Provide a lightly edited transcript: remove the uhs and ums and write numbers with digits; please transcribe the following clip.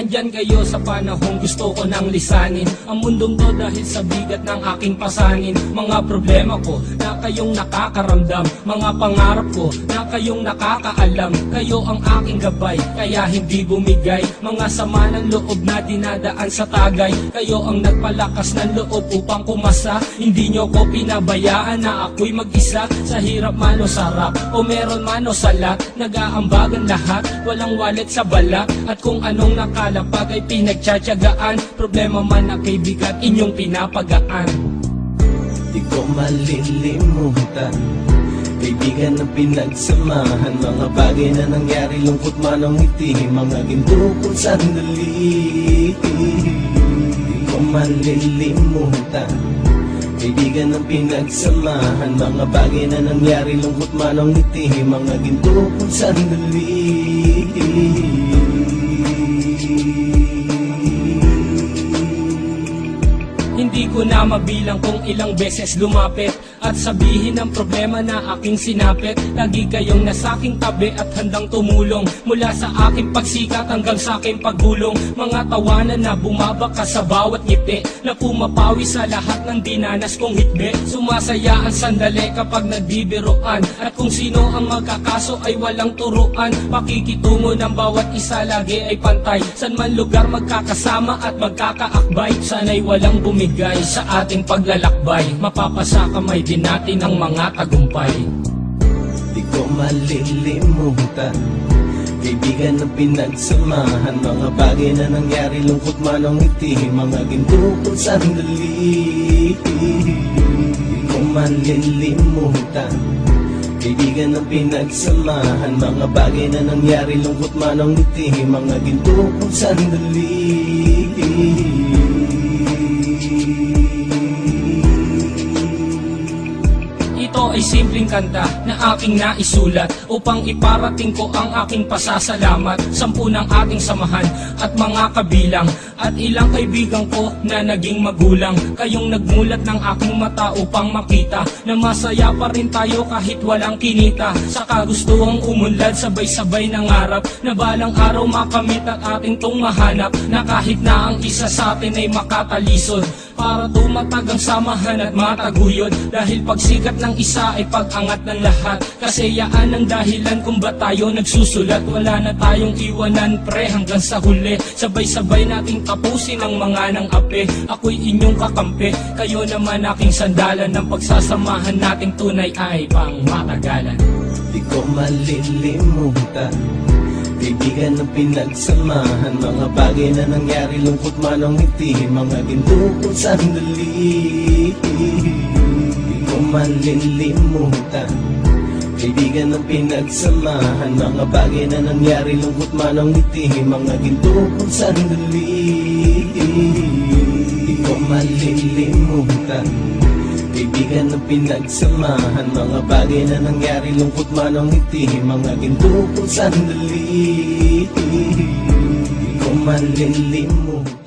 Andyan kayo sa panahong gusto ko nang lisanin ang mundong to dahil sa bigat ng aking pasanin. Mga problema ko na kayong nakakaramdam, mga pangarap ko na kayong nakakaalam. Kayo ang aking gabay, kaya hindi bumigay. Mga sama ng loob na dinadaan sa tagay, kayo ang nagpalakas ng loob upang kumasa. Hindi nyo ko pinabayaan na ako'y mag-isa. Sa hirap man o sarap, o meron man o salat, nag-aambagan lahat, walang walet sa balak. At kung anong nakalapag ay pinagtsatsagaan, problema man na kay bigat inyong pinapagaan. Di ko malilimutan, kaibigan na pinagsamahan, mga bagay na nangyari, lungkot man ang ngiti, mga ginto kong sandali. Di ko malilimutan, kaibigan ng pinagsamahan, mga bagay na nangyari, lungkot man ang ngiti, mga ginto kong sandali. Hindi ko na mabilang kung ilang beses lumapit at sabihin ang problema na aking sinapit. Lagi kayong nasa aking tabi at handang tumulong, mula sa aking pagsikat hanggang sa aking paggulong. Mga tawanan na bumabaka sa bawat ngiti, na pumapawi sa lahat ng dinanas kong hitbe. Sumasaya ang sandali kapag nagbibiroan, at kung sino ang magkakaso ay walang turuan. Pakikitungo ng bawat isa lagi ay pantay, san man lugar magkakasama at magkakaakbay. Sana'y walang bumigay sa ating paglalakbay, mapapasa kamay din natin ang mga tagumpay. Di ko malilimutan, kaibigan na pinagsamahan, mga bagay na nangyari, lungkot man ang ngiti, mga ginto kong sandali. Di ko malilimutan, kaibigan na pinagsamahan, mga bagay na nangyari, lungkot man ang ngiti, mga ginto kong sandali. Ito ay simpleng kanta na aking naisulat upang iparating ko ang aking pasasalamat. 10 ng ating samahan at mga kabilang, at ilang kaibigan ko na naging magulang. Kayong nagmulat ng aking mata upang makita na masaya pa rin tayo kahit walang kinita. Sa kagustuhang umunlad, sabay-sabay nangarap na balang araw makamit at ating tong mahanap, na kahit na ang isa sa atin ay makatalisod, para tumatag ang samahan at mataguyod. Dahil pagsikat ng isa ay pag-angat ng lahat, kasi yaan ang dahilan kung ba't tayo nagsusulat. Wala na tayong iwanan pre hanggang sa huli, sabay-sabay nating tapusin ang mga nang ape. Ako'y inyong kakampi, kayo naman aking sandalan, ng pagsasamahan nating tunay ay pang matagalan. Di ko malilimutan, kaibigan ng pinagsamahan, mga bagay na nangyari, lungkot man ang ngiti, mga ginto kong sandali. Di ko malilimutan, kaibigan ng pinagsamahan, mga bagay na nangyari, lungkot man ang ngiti, mga ginto kong sandali. Di ko malilimutan, kaibigan ng pinagsamahan, mga bagay na nangyari, lungkot man ang ngiti, mga ginto kong sandali. Di ko malilimutan.